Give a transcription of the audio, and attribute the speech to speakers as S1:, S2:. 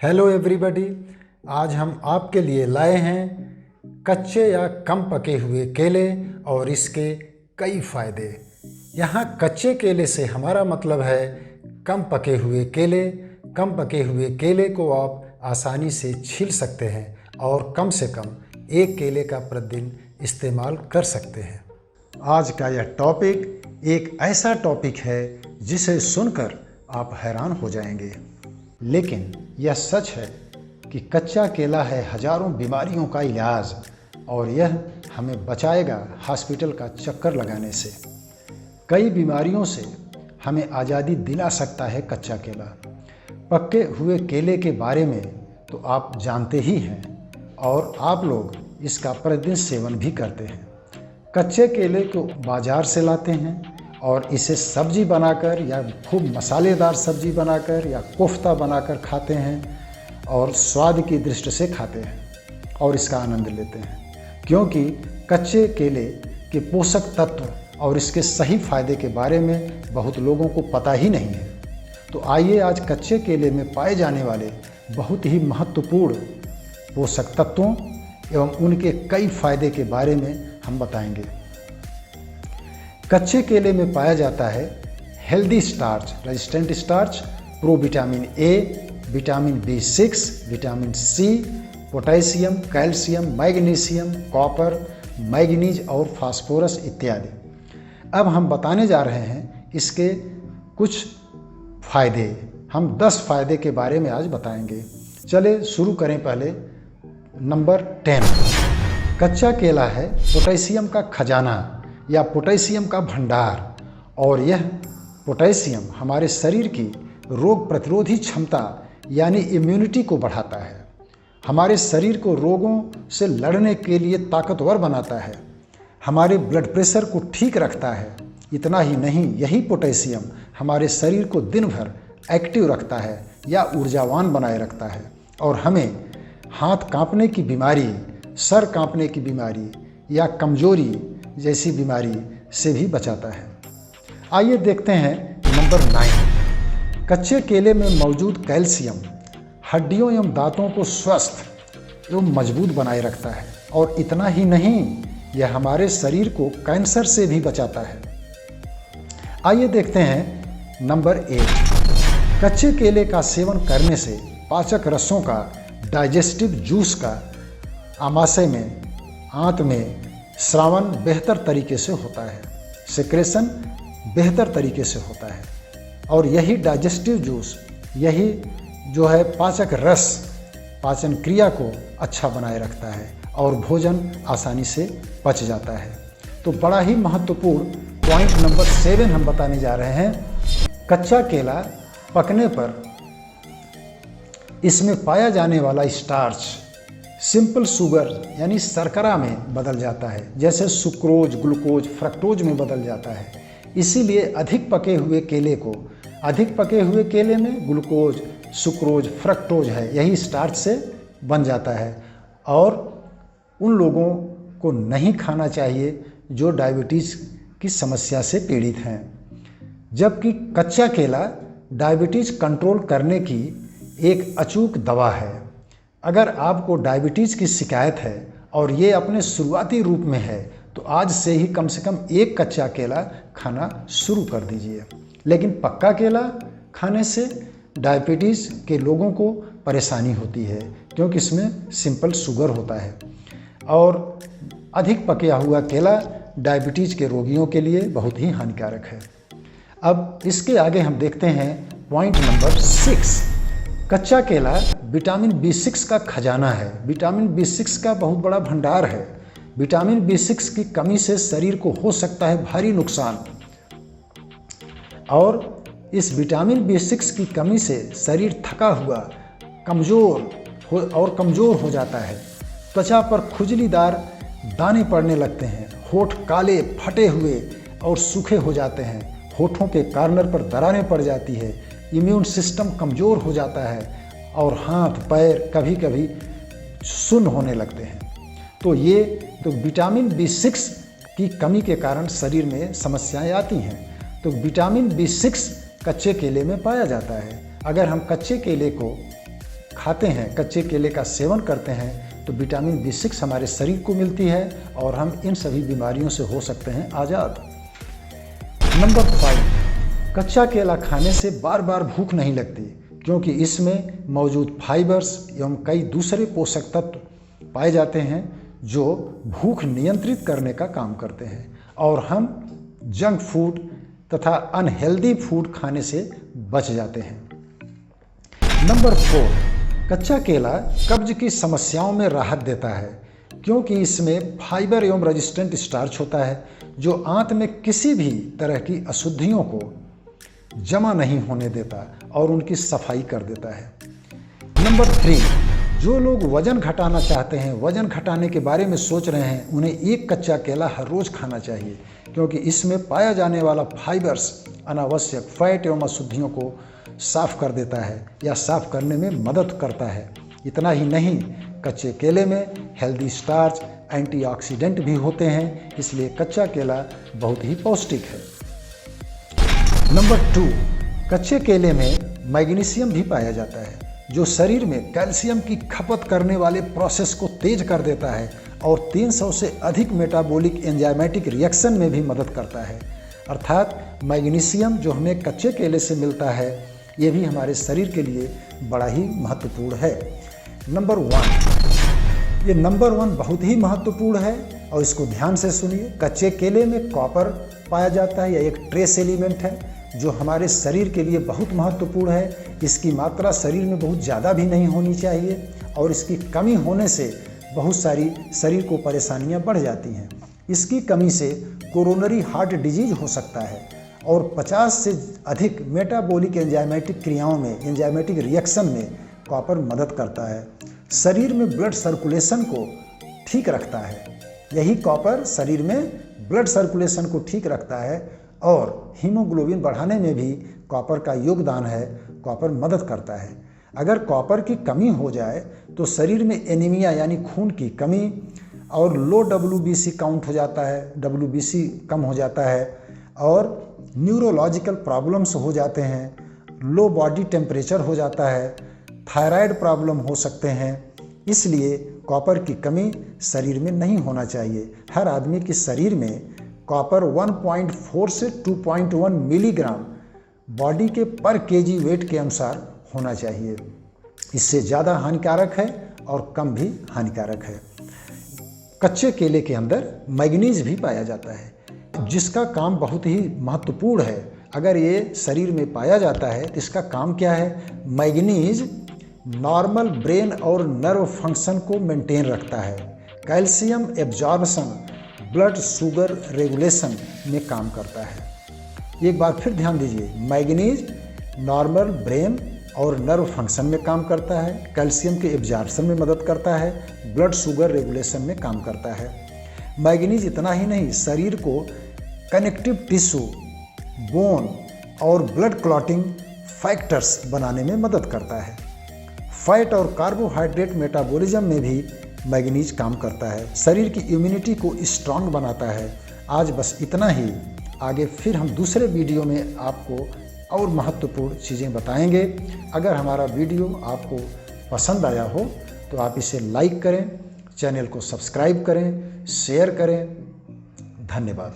S1: Hello everybody, आज हम आपके लिए लाए हैं कच्चे या कम पके हुए केले और इसके कई फ़ायदे। यहाँ कच्चे केले से हमारा मतलब है कम पके हुए केले। कम पके हुए केले को आप आसानी से छील सकते हैं और कम से कम एक केले का प्रतिदिन इस्तेमाल कर सकते हैं। आज का यह टॉपिक एक ऐसा टॉपिक है जिसे सुनकर आप हैरान हो जाएंगे, लेकिन यह सच है कि कच्चा केला है हजारों बीमारियों का इलाज और यह हमें बचाएगा हॉस्पिटल का चक्कर लगाने से। कई बीमारियों से हमें आज़ादी दिला सकता है कच्चा केला। पके हुए केले के बारे में तो आप जानते ही हैं और आप लोग इसका प्रतिदिन सेवन भी करते हैं। कच्चे केले को बाज़ार से लाते हैं और इसे सब्जी बनाकर या खूब मसालेदार सब्जी बनाकर या कोफ्ता बनाकर खाते हैं और स्वाद की दृष्टि से खाते हैं और इसका आनंद लेते हैं, क्योंकि कच्चे केले के पोषक तत्व और इसके सही फायदे के बारे में बहुत लोगों को पता ही नहीं है। तो आइए आज कच्चे केले में पाए जाने वाले बहुत ही महत्वपूर्ण पोषक तत्वों एवं उनके कई फायदे के बारे में हम बताएंगे। कच्चे केले में पाया जाता है healthy starch, resistant starch, pro vitamin A, vitamin B6, vitamin C, potassium, calcium, magnesium, copper, manganese और फास्फोरस इत्यादि। अब हम बताने जा रहे हैं इसके कुछ फायदे। हम 10 फायदे के बारे में आज बताएंगे। चले शुरू करें पहले नंबर 10। कच्चा केला है पोटेशियम का खजाना या पोटेशियम का भंडार, और यह पोटेशियम हमारे शरीर की रोग प्रतिरोधी क्षमता यानी इम्यूनिटी को बढ़ाता है, हमारे शरीर को रोगों से लड़ने के लिए ताकतवर बनाता है, हमारे ब्लड प्रेशर को ठीक रखता है। इतना ही नहीं, यही पोटेशियम हमारे शरीर को दिन भर एक्टिव रखता है या ऊर्जावान बनाए रखता है और हमें हाथ कांपने की बीमारी, सर कांपने की बीमारी या कमजोरी जैसी बीमारी से भी बचाता है। आइए देखते हैं नंबर 9। कच्चे केले में मौजूद कैल्शियम हड्डियों एवं दांतों को स्वस्थ एवं मजबूत बनाए रखता है और इतना ही नहीं, यह हमारे शरीर को कैंसर से भी बचाता है। आइए देखते हैं नंबर 8। कच्चे केले का सेवन करने से पाचक रसों का, डाइजेस्टिव जूस का आमाशय में, आंत में स्रावन बेहतर तरीके से होता है, सेक्रेशन बेहतर तरीके से होता है और यही डाइजेस्टिव जूस, यही जो है पाचक रस, पाचन क्रिया को अच्छा बनाए रखता है और भोजन आसानी से पच जाता है। तो बड़ा ही महत्वपूर्ण पॉइंट नंबर 7 हम बताने जा रहे हैं। कच्चा केला पकने पर इसमें पाया जाने वाला स्टार्च सिंपल शुगर यानी शर्करा में बदल जाता है, जैसे सुक्रोज, ग्लूकोज, फ्रक्टोज में बदल जाता है। इसीलिए अधिक पके हुए केले में ग्लूकोज, सुक्रोज, फ्रक्टोज है, यही स्टार्च से बन जाता है और उन लोगों को नहीं खाना चाहिए जो डायबिटीज़ की समस्या से पीड़ित हैं। जबकि कच्चा केला डायबिटीज़ कंट्रोल करने की एक अचूक दवा है। अगर आपको डायबिटीज़ की शिकायत है और ये अपने शुरुआती रूप में है तो आज से ही कम से कम एक कच्चा केला खाना शुरू कर dीजिए। लेकिन पक्का केला खाने से डायबिटीज़ के लोगों को परेशानी होती है, क्योंकि इसमें सिंपल शुगर होता है और अधिक पका हुआ केला डायबिटीज़ के रोगियों के लिए बहुत ही हानिकारक है। अब इसके आगे हम देखते हैं पॉइंट नंबर 6। कच्चा केला विटामिन B6 का खजाना है। विटामिन B6 का बहुत बड़ा भंडार है। विटामिन B6 की कमी से शरीर को हो सकता है भारी नुकसान और इस विटामिन B6 की कमी से शरीर थका हुआ, कमज़ोर हो जाता है। त्वचा पर खुजलीदार दाने पड़ने लगते हैं, होठ काले, फटे हुए और सूखे हो जाते हैं, होठों के कॉर्नर पर दरारें पड़ जाती है, इम्यून सिस्टम कमज़ोर हो जाता है और हाथ पैर कभी कभी सुन्न होने लगते हैं। तो विटामिन B6 की कमी के कारण शरीर में समस्याएं आती हैं। तो विटामिन B6 कच्चे केले में पाया जाता है। अगर हम कच्चे केले को खाते हैं, कच्चे केले का सेवन करते हैं तो विटामिन B6 हमारे शरीर को मिलती है और हम इन सभी बीमारियों से हो सकते हैं आज़ाद। नंबर 5, कच्चा केला खाने से बार बार भूख नहीं लगती क्योंकि इसमें मौजूद फाइबर्स एवं कई दूसरे पोषक तत्व पाए जाते हैं जो भूख नियंत्रित करने का काम करते हैं और हम जंक फूड तथा अनहेल्दी फूड खाने से बच जाते हैं। नंबर 4, कच्चा केला कब्ज की समस्याओं में राहत देता है क्योंकि इसमें फाइबर एवं रेजिस्टेंट स्टार्च होता है जो आंत में किसी भी तरह की अशुद्धियों को जमा नहीं होने देता और उनकी सफाई कर देता है। नंबर 3, जो लोग वजन घटाना चाहते हैं, वजन घटाने के बारे में सोच रहे हैं, उन्हें एक कच्चा केला हर रोज़ खाना चाहिए क्योंकि इसमें पाया जाने वाला फाइबर्स अनावश्यक फैट एवं अशुद्धियों को साफ कर देता है या साफ करने में मदद करता है। इतना ही नहीं, कच्चे केले में हेल्दी स्टार्च, एंटीऑक्सीडेंट भी होते हैं, इसलिए कच्चा केला बहुत ही पौष्टिक है। नंबर 2, कच्चे केले में मैग्नीशियम भी पाया जाता है जो शरीर में कैल्शियम की खपत करने वाले प्रोसेस को तेज कर देता है और 300 से अधिक मेटाबॉलिक एंजाइमेटिक रिएक्शन में भी मदद करता है। अर्थात मैग्नीशियम जो हमें कच्चे केले से मिलता है ये भी हमारे शरीर के लिए बड़ा ही महत्वपूर्ण है। नंबर 1, ये नंबर 1 बहुत ही महत्वपूर्ण है और इसको ध्यान से सुनिए। कच्चे केले में कॉपर पाया जाता है, यह एक ट्रेस एलिमेंट है जो हमारे शरीर के लिए बहुत महत्वपूर्ण है। इसकी मात्रा शरीर में बहुत ज़्यादा भी नहीं होनी चाहिए और इसकी कमी होने से बहुत सारी शरीर को परेशानियां बढ़ जाती हैं। इसकी कमी से कोरोनरी हार्ट डिजीज हो सकता है और 50 से अधिक मेटाबॉलिक एंजाइमेटिक क्रियाओं में, एंजाइमेटिक रिएक्शन में कॉपर मदद करता है। शरीर में ब्लड सर्कुलेशन को ठीक रखता है। यही कॉपर शरीर में ब्लड सर्कुलेशन को ठीक रखता है और हीमोग्लोबिन बढ़ाने में भी कॉपर का योगदान है। कॉपर मदद करता है। अगर कॉपर की कमी हो जाए तो शरीर में एनीमिया यानी खून की कमी और लो WBC काउंट हो जाता है, WBC कम हो जाता है और न्यूरोलॉजिकल प्रॉब्लम्स हो जाते हैं, लो बॉडी टेम्परेचर हो जाता है, थायराइड प्रॉब्लम हो सकते हैं। इसलिए कॉपर की कमी शरीर में नहीं होना चाहिए। हर आदमी के शरीर में कॉपर 1.4 से 2.1 मिलीग्राम बॉडी के पर केजी वेट के अनुसार होना चाहिए। इससे ज़्यादा हानिकारक है और कम भी हानिकारक है। कच्चे केले के अंदर मैग्नीज भी पाया जाता है जिसका काम बहुत ही महत्वपूर्ण है। अगर ये शरीर में पाया जाता है तो इसका काम क्या है? मैग्नीज नॉर्मल ब्रेन और नर्व फंक्शन को मेंटेन रखता है, calcium absorption, blood sugar regulation में काम करता है। एक बार फिर ध्यान दीजिए, मैग्नीज नॉर्मल ब्रेन और नर्व फंक्शन में काम करता है, कैल्शियम के एब्जॉर्प्शन में मदद करता है, ब्लड शुगर रेगुलेशन में काम करता है। मैग्नीज इतना ही नहीं, शरीर को कनेक्टिव टिश्यू, बोन और ब्लड क्लॉटिंग फैक्टर्स बनाने में मदद करता है। फैट और कार्बोहाइड्रेट मेटाबॉलिज्म में भी मैग्नीज काम करता है। शरीर की इम्यूनिटी को स्ट्रांग बनाता है। आज बस इतना ही। आगे फिर हम दूसरे वीडियो में आपको और महत्वपूर्ण चीज़ें बताएंगे। अगर हमारा वीडियो आपको पसंद आया हो तो आप इसे लाइक करें, चैनल को सब्सक्राइब करें, शेयर करें। धन्यवाद।